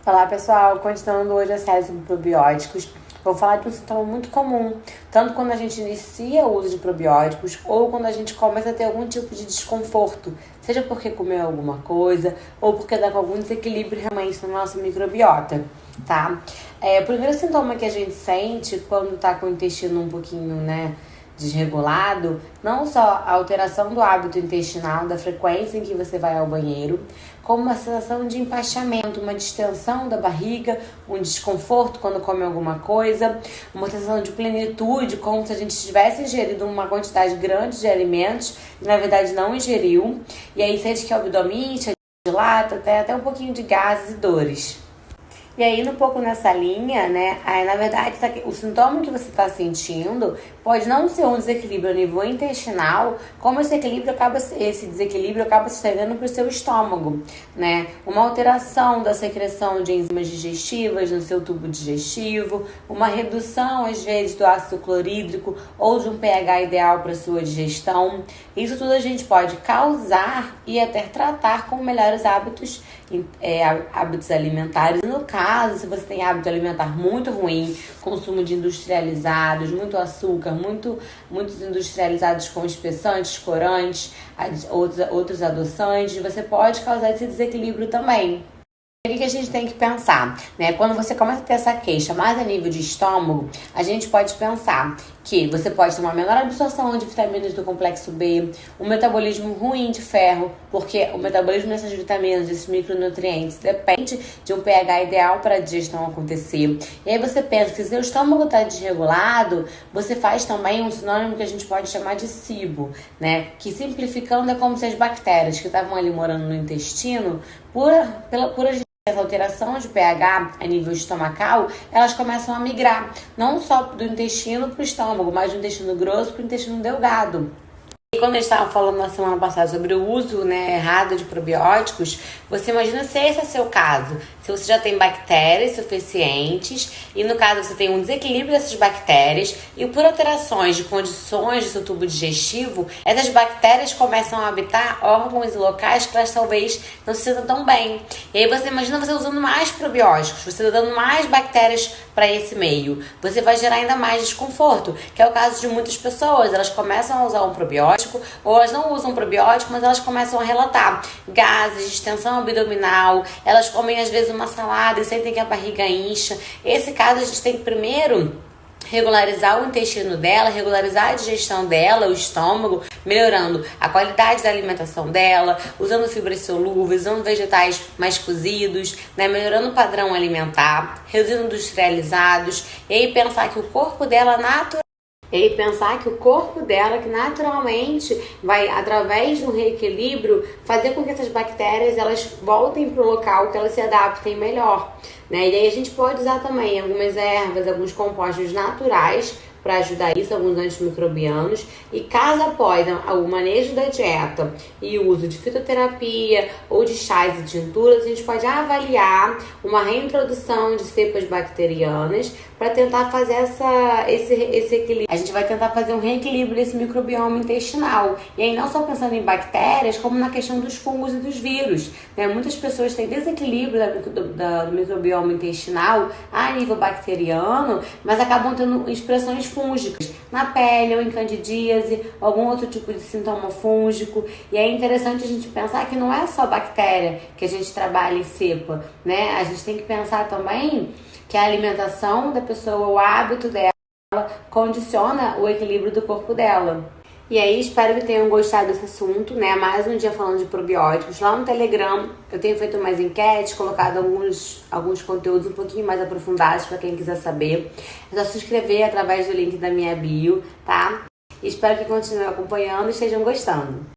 Olá pessoal, continuando hoje a série sobre probióticos, vou falar de um sintoma muito comum, tanto quando a gente inicia o uso de probióticos ou quando a gente começa a ter algum tipo de desconforto, seja porque comeu alguma coisa ou porque dá com algum desequilíbrio realmente na nossa microbiota, tá? O primeiro sintoma que a gente sente quando tá com o intestino um pouquinho, desregulado, não só a alteração do hábito intestinal, da frequência em que você vai ao banheiro, como uma sensação de empachamento, uma distensão da barriga, um desconforto quando come alguma coisa, uma sensação de plenitude, como se a gente tivesse ingerido uma quantidade grande de alimentos e na verdade não ingeriu, e aí sente que o abdômen incha, dilata, até um pouquinho de gases e dores. E aí, um pouco nessa linha, na verdade, o sintoma que você está sentindo pode não ser um desequilíbrio a nível intestinal, como esse desequilíbrio acaba se estendendo para o seu estômago, Uma alteração da secreção de enzimas digestivas no seu tubo digestivo, uma redução, às vezes, do ácido clorídrico ou de um pH ideal para a sua digestão. Isso tudo a gente pode causar e até tratar com melhores hábitos alimentares. No caso, se você tem hábito alimentar muito ruim, consumo de industrializados, muito açúcar, muitos industrializados com espessantes, corantes, outros adoçantes, você pode causar esse desequilíbrio também. O que a gente tem que pensar? Quando você começa a ter essa queixa mais a nível de estômago, a gente pode pensar que você pode ter uma menor absorção de vitaminas do complexo B, um metabolismo ruim de ferro, porque o metabolismo dessas vitaminas, desses micronutrientes, depende de um pH ideal para a digestão acontecer. E aí você pensa que se seu estômago está desregulado, você faz também um sinônimo que a gente pode chamar de SIBO, que simplificando é como se as bactérias que estavam ali morando no intestino, por essa alteração de pH a nível estomacal, elas começam a migrar, não só do intestino para o estômago, mas do intestino grosso para o intestino delgado. E quando a gente estava falando na semana passada sobre o uso errado de probióticos, você imagina se esse é o seu caso. Se você já tem bactérias suficientes e no caso você tem um desequilíbrio dessas bactérias e por alterações de condições do seu tubo digestivo, essas bactérias começam a habitar órgãos e locais que elas talvez não se sintam tão bem. E aí você imagina você usando mais probióticos, você dando mais bactérias para esse meio. Você vai gerar ainda mais desconforto, que é o caso de muitas pessoas. Elas começam a usar um probiótico ou elas não usam probiótico, mas elas começam a relatar gases, distensão abdominal, elas comem às vezes uma salada e sentem que a barriga incha. Esse caso a gente tem que primeiro regularizar o intestino dela, regularizar a digestão dela, o estômago, melhorando a qualidade da alimentação dela, usando fibras solúveis, usando vegetais mais cozidos, melhorando o padrão alimentar, reduzindo industrializados, e aí pensar que o corpo dela que naturalmente vai, através do reequilíbrio, fazer com que essas bactérias elas voltem para o local, que elas se adaptem melhor. E aí a gente pode usar também algumas ervas, alguns compostos naturais para ajudar isso, alguns antimicrobianos. E caso após o manejo da dieta e o uso de fitoterapia ou de chás e tinturas, a gente pode avaliar uma reintrodução de cepas bacterianas para tentar fazer esse equilíbrio. A gente vai tentar fazer um reequilíbrio desse microbioma intestinal. E aí não só pensando em bactérias, como na questão dos fungos e dos vírus. Muitas pessoas têm desequilíbrio do microbioma intestinal a nível bacteriano, mas acabam tendo expressões fúngicas na pele ou em candidíase, algum outro tipo de sintoma fúngico. E é interessante a gente pensar que não é só bactéria que a gente trabalha em cepa, A gente tem que pensar também que a alimentação da pessoa, o hábito dela, condiciona o equilíbrio do corpo dela. E aí, espero que tenham gostado desse assunto, Mais um dia falando de probióticos. Lá no Telegram eu tenho feito mais enquetes, colocado alguns conteúdos um pouquinho mais aprofundados para quem quiser saber. É só se inscrever através do link da minha bio, tá? E espero que continuem acompanhando e estejam gostando.